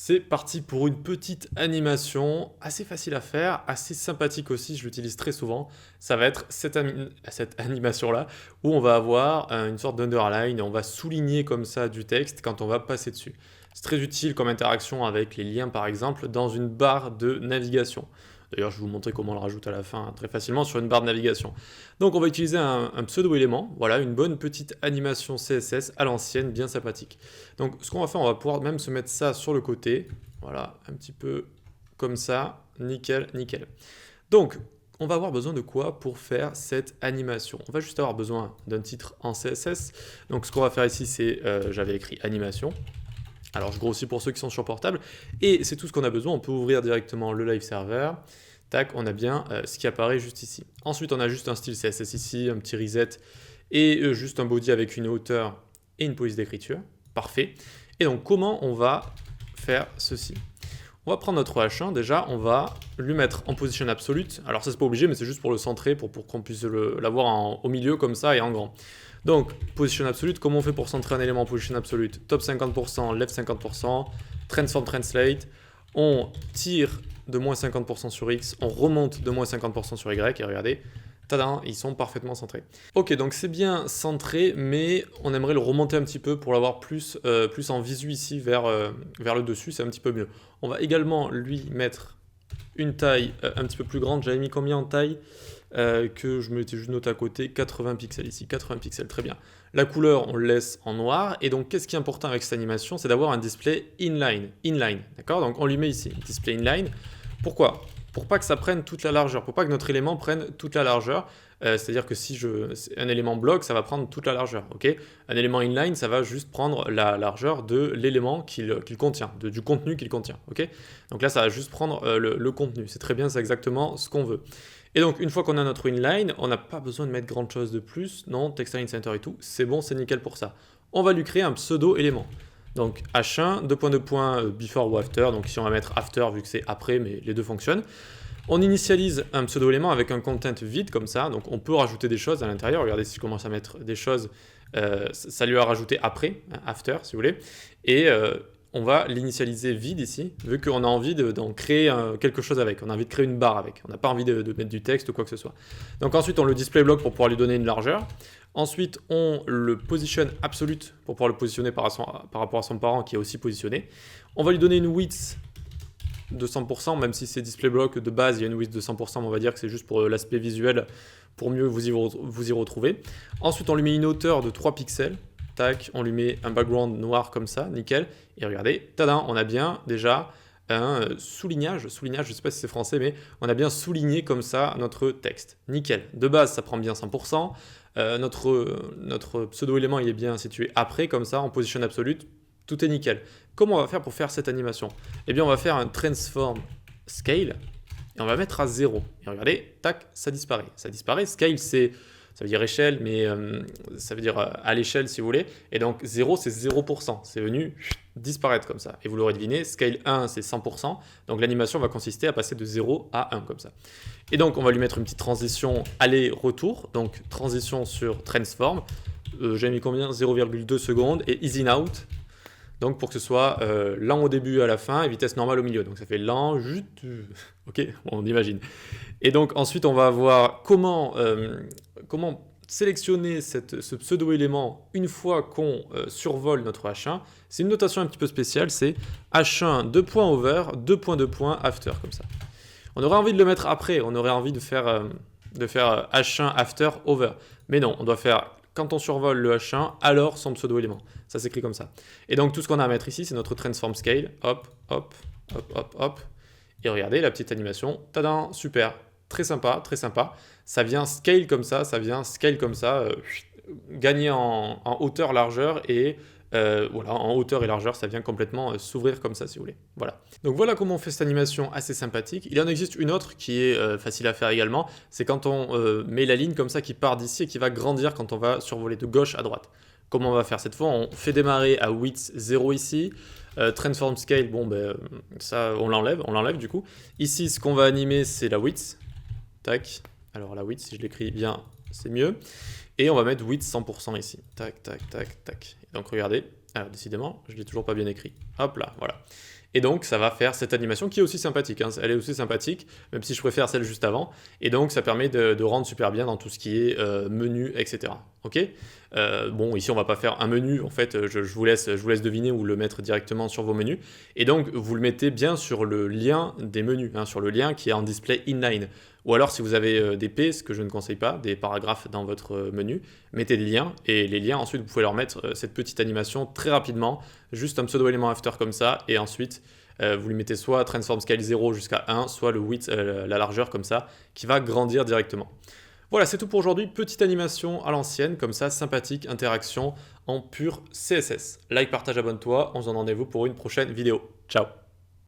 C'est parti pour une petite animation assez facile à faire, assez sympathique aussi, je l'utilise très souvent. Ça va être cette animation-là où on va avoir une sorte d'underline et on va souligner comme ça du texte quand on va passer dessus. C'est très utile comme interaction avec les liens par exemple dans une barre de navigation. D'ailleurs, je vais vous montrer comment on le rajoute à la fin très facilement sur une barre de navigation. Donc on va utiliser un pseudo-élément, voilà, une bonne petite animation CSS à l'ancienne, bien sympathique. Donc ce qu'on va faire, on va pouvoir même se mettre ça sur le côté, voilà, un petit peu comme ça, nickel, nickel. Donc, on va avoir besoin de quoi pour faire cette animation? On va juste avoir besoin d'un titre en CSS. Donc ce qu'on va faire ici, c'est, j'avais écrit animation. Alors je grossis pour ceux qui sont sur portable, et c'est tout ce qu'on a besoin. On peut ouvrir directement le live server. Tac, on a bien ce qui apparaît juste ici. Ensuite, on a juste un style CSS ici, un petit reset, et juste un body avec une hauteur et une police d'écriture. Parfait. Et donc, comment on va faire ceci? On va prendre notre H1, déjà, on va lui mettre en position absolute. Alors ça, c'est pas obligé, mais c'est juste pour le centrer, pour qu'on puisse l'avoir au milieu comme ça et en grand. Donc, position absolute, comment on fait pour centrer un élément en position absolute? Top 50%, left 50%, transform translate. On tire de moins 50% sur X, on remonte de moins 50% sur Y, et regardez, tadam, ils sont parfaitement centrés. Ok, donc c'est bien centré, mais on aimerait le remonter un petit peu pour l'avoir plus en visu ici vers le dessus, c'est un petit peu mieux. On va également lui mettre une taille un petit peu plus grande. J'avais mis combien en taille que je m'étais juste noté à côté, 80 pixels ici, 80 pixels, très bien. La couleur, on le laisse en noir. Et donc, qu'est-ce qui est important avec cette animation? C'est d'avoir un display inline, d'accord? Donc, on lui met ici, display inline. Pourquoi? Pour pas que ça prenne toute la largeur, pour pas que notre élément prenne toute la largeur. C'est-à-dire que si un élément bloc, ça va prendre toute la largeur, ok? Un élément inline, ça va juste prendre la largeur de l'élément qu'il contient, du contenu qu'il contient, ok? Donc là, ça va juste prendre le contenu. C'est très bien, c'est exactement ce qu'on veut. Et donc, une fois qu'on a notre inline, on n'a pas besoin de mettre grand chose de plus. Non, textile center et tout, c'est bon, c'est nickel pour ça. On va lui créer un pseudo-élément. Donc H1, deux points de point, before ou after. Donc ici, on va mettre after vu que c'est après, mais les deux fonctionnent. On initialise un pseudo-élément avec un content vide comme ça. Donc on peut rajouter des choses à l'intérieur. Regardez, si je commence à mettre des choses, ça lui a rajouté après, after, si vous voulez. Et on va l'initialiser vide ici, vu qu'on a envie d'en créer quelque chose avec. On a envie de créer une barre avec. On n'a pas envie de mettre du texte ou quoi que ce soit. Donc ensuite, on le display block pour pouvoir lui donner une largeur. Ensuite, on le position absolute pour pouvoir le positionner par rapport à son parent qui est aussi positionné. On va lui donner une width de 100%, même si c'est display block de base, il y a une width de 100%, mais on va dire que c'est juste pour l'aspect visuel, pour mieux vous y retrouver. Ensuite, on lui met une hauteur de 3 pixels. Tac, on lui met un background noir comme ça, nickel. Et regardez, tadam, on a bien déjà un soulignage, je ne sais pas si c'est français, mais on a bien souligné comme ça notre texte. Nickel. De base, ça prend bien 100%. Notre pseudo-élément, il est bien situé après, comme ça, en position absolute. Tout est nickel. Comment on va faire pour faire cette animation? Eh bien, on va faire un transform scale et on va mettre à 0. Et regardez, tac, ça disparaît. Ça disparaît. Scale, ça veut dire échelle, mais ça veut dire à l'échelle si vous voulez. Et donc 0, c'est 0%. C'est venu disparaître comme ça. Et vous l'aurez deviné, scale 1, c'est 100%. Donc l'animation va consister à passer de 0 à 1 comme ça. Et donc on va lui mettre une petite transition aller-retour. Donc transition sur transform. J'ai mis combien? 0,2 secondes. Et easy out. Donc pour que ce soit lent au début à la fin et vitesse normale au milieu. Donc ça fait lent, juste... ok, on imagine. Et donc ensuite on va voir comment sélectionner ce pseudo-élément une fois qu'on survole notre H1. C'est une notation un petit peu spéciale, c'est H1, 2 points over, 2 points de point after, comme ça. On aurait envie de le mettre après, on aurait envie de faire H1 after over. Mais non, on doit faire... Quand on survole le H1, alors son pseudo-élément. Ça s'écrit comme ça. Et donc tout ce qu'on a à mettre ici, c'est notre transform scale. Hop, hop, hop, hop, hop. Et regardez la petite animation. Tadam, super. Très sympa, très sympa. Ça vient scale comme ça, gagner en hauteur, largeur et voilà, en hauteur et largeur, ça vient complètement s'ouvrir comme ça si vous voulez. Voilà. Donc voilà comment on fait cette animation assez sympathique. Il en existe une autre qui est facile à faire également. C'est quand on met la ligne comme ça qui part d'ici et qui va grandir quand on va survoler de gauche à droite. Comment on va faire cette fois? On fait démarrer à width 0 ici. Transform scale, bon ben ça on l'enlève du coup. Ici ce qu'on va animer c'est la width. Tac. Alors la width, si je l'écris bien, c'est mieux. Et on va mettre width 100% ici. Tac, tac, tac, tac. Et donc regardez, alors décidément, je ne l'ai toujours pas bien écrit. Hop là, voilà. Et donc, ça va faire cette animation qui est aussi sympathique, hein. Elle est aussi sympathique, même si je préfère celle juste avant. Et donc, ça permet de rendre super bien dans tout ce qui est menu, etc. Ok. Bon, ici, on va pas faire un menu. En fait, je vous laisse deviner ou le mettre directement sur vos menus. Et donc, vous le mettez bien sur le lien des menus, hein, sur le lien qui est en display inline. Ou alors, si vous avez des P, ce que je ne conseille pas, des paragraphes dans votre menu, mettez des liens. Et les liens, ensuite, vous pouvez leur mettre cette petite animation très rapidement, juste un pseudo-élément after comme ça. Et ensuite, vous lui mettez soit transform scale 0 jusqu'à 1, soit le width, la largeur comme ça, qui va grandir directement. Voilà, c'est tout pour aujourd'hui. Petite animation à l'ancienne, comme ça, sympathique, interaction en pur CSS. Like, partage, abonne-toi. On se donne rendez-vous pour une prochaine vidéo. Ciao!